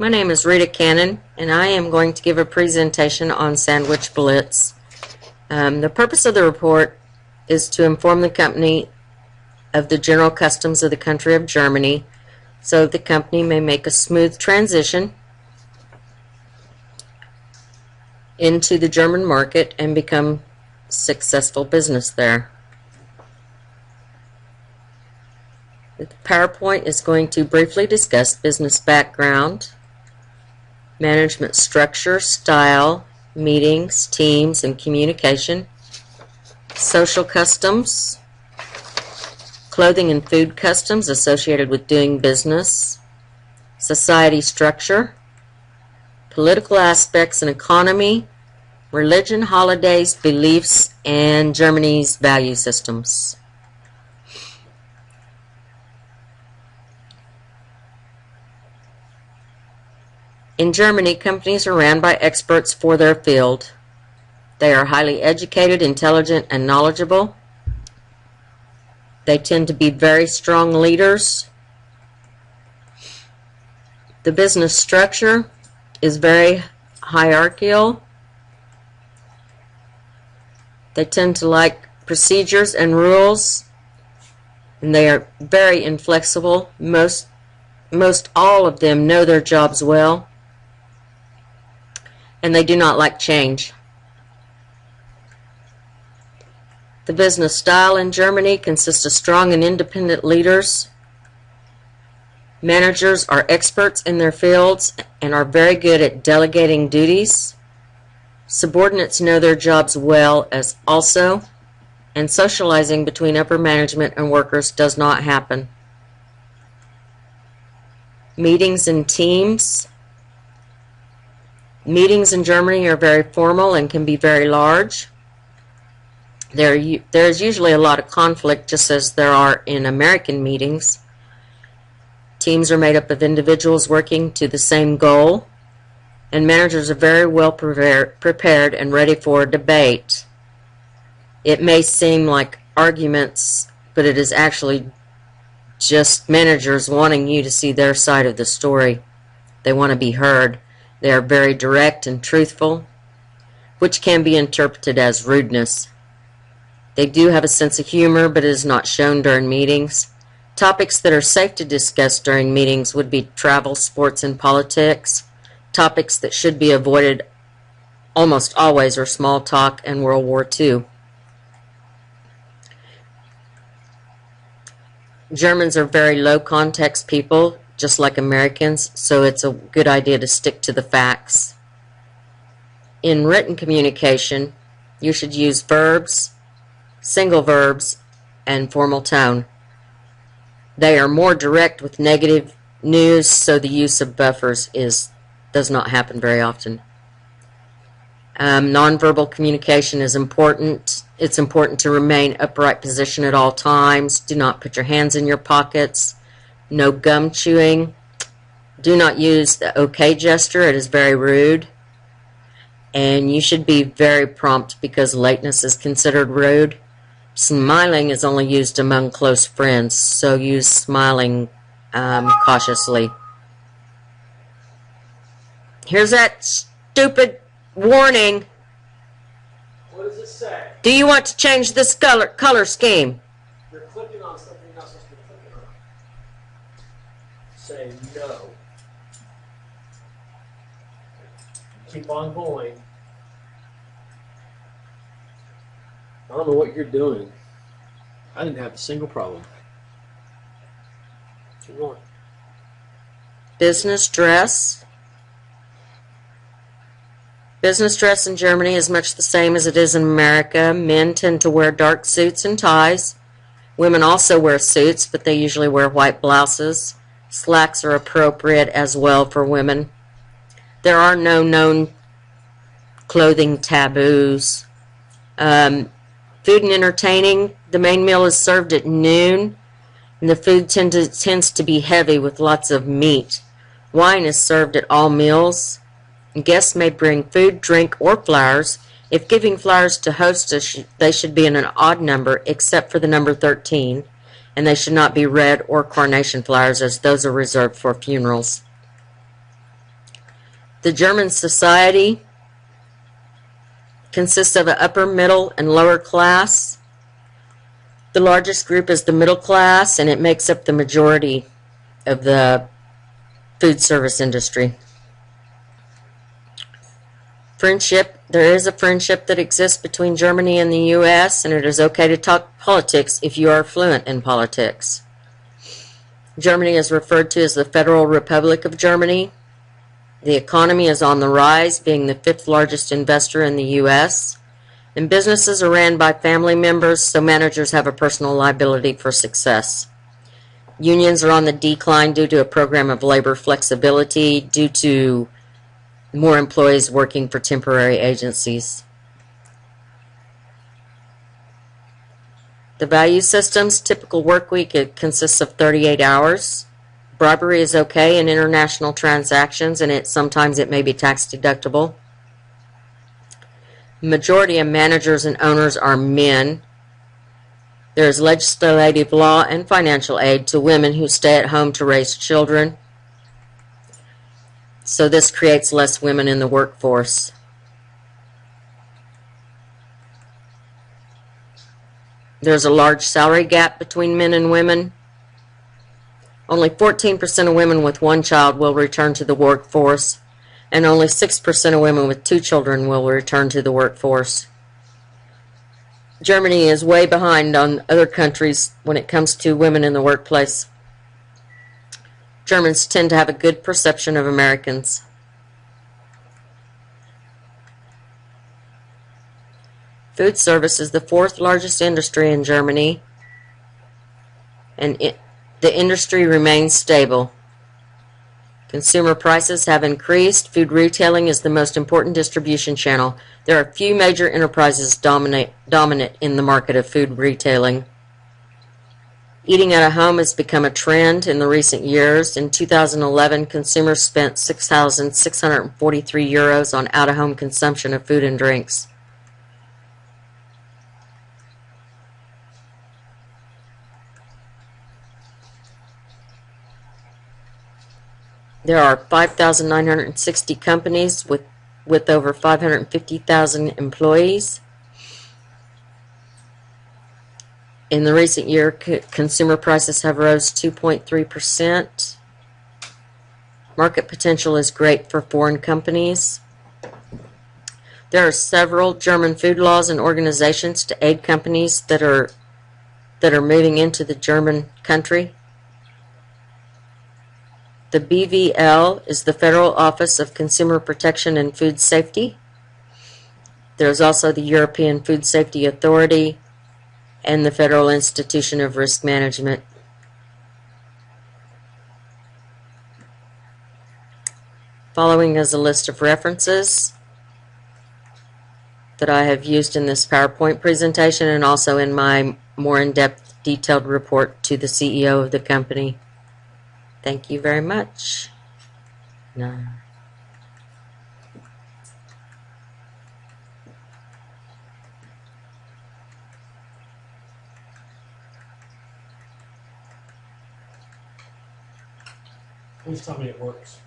My name is Rita Cannon, and I am going to give a presentation on sandwich Blitz. The purpose of the report is to inform the company of the general customs of the country of Germany so the company may make a smooth transition into the German market and become a successful business there. The PowerPoint is going to briefly discuss business background, management structure, style, meetings, teams, and communication, social customs, clothing and food customs associated with doing business, society structure, political aspects and economy, religion, holidays, beliefs, and Germany's value systems. In Germany, companies are ran by experts for their field. They are highly educated, intelligent, and knowledgeable. They tend to be very strong leaders. The business structure is very hierarchical. They tend to like procedures and rules, and they are very inflexible. Most all of them know their jobs well, and they do not like change. The business style in Germany consists of strong and independent leaders. Managers are experts in their fields and are very good at delegating duties. Subordinates know their jobs well as also, and socializing between upper management and workers does not happen. Meetings and teams. Meetings in Germany are very formal and can be very large. There is usually a lot of conflict, just as there are in American meetings. Teams are made up of individuals working to the same goal, and managers are very well prepared and ready for a debate. It may seem like arguments, but it is actually just managers wanting you to see their side of the story. They want to be heard. They are very direct and truthful, which can be interpreted as rudeness. They do have a sense of humor, but it is not shown during meetings. Topics that are safe to discuss during meetings would be travel, sports, and politics. Topics that should be avoided almost always are small talk and World War II. Germans are very low context people, just like Americans, so it's a good idea to stick to the facts. In written communication, you should use verbs, single verbs, and formal tone. They are more direct with negative news, so the use of buffers does not happen very often. Nonverbal communication is important. It's important to remain upright position at all times. Do not put your hands in your pockets. No gum chewing. Do not use the OK gesture. It is very rude. And you should be very prompt because lateness is considered rude. Smiling is only used among close friends, so use smiling cautiously. Here's that stupid warning. What does it say? Do you want to change this color scheme? You're clicking on something you're not supposed to be clicking on. Say no. Keep on going. I don't know what you're doing. I didn't have a single problem. Keep going. Business dress. Business dress in Germany is much the same as it is in America. Men tend to wear dark suits and ties. Women also wear suits, but they usually wear white blouses. Slacks are appropriate as well for women. There are no known clothing taboos. Food and entertaining. The main meal is served at noon, and the food tends to be heavy with lots of meat. Wine is served at all meals. Guests may bring food, drink, or flowers. If giving flowers to hostess, they should be in an odd number except for the number 13, and they should not be red or carnation flowers, as those are reserved for funerals. The German society consists of an upper, middle, and lower class. The largest group is the middle class, and it makes up the majority of the food service industry. Friendship. There is a friendship that exists between Germany and the U.S., and it is okay to talk politics if you are fluent in politics. Germany is referred to as the Federal Republic of Germany. The economy is on the rise, being the 5th largest investor in the U.S., and businesses are ran by family members, so managers have a personal liability for success. Unions are on the decline due to a program of labor flexibility, due to more employees working for temporary agencies. The value systems. Typical work week, it consists of 38 hours. Bribery is okay in international transactions, and sometimes it may be tax deductible. Majority of managers and owners are men. There is legislative law and financial aid to women who stay at home to raise children. So this creates less women in the workforce. There's a large salary gap between men and women. Only 14% of women with one child will return to the workforce, and only 6% of women with 2 children will return to the workforce. Germany is way behind on other countries when it comes to women in the workplace. Germans tend to have a good perception of Americans. Food service is the 4th largest industry in Germany, and the industry remains stable. Consumer prices have increased. Food retailing is the most important distribution channel. There are few major enterprises dominant in the market of food retailing. Eating at a home has become a trend in the recent years. In 2011, consumers spent €6,643 on out-of-home consumption of food and drinks. There are 5,960 companies with over 550,000 employees. In the recent year, consumer prices have rose 2.3%. Market potential is great for foreign companies. There are several German food laws and organizations to aid companies that are moving into the German country. The BVL is the Federal Office of Consumer Protection and Food Safety. There is also the European Food Safety Authority and the Federal Institution of Risk Management. Following is a list of references that I have used in this PowerPoint presentation and also in my more in-depth detailed report to the CEO of the company. Thank you very much. No. Please tell me it works.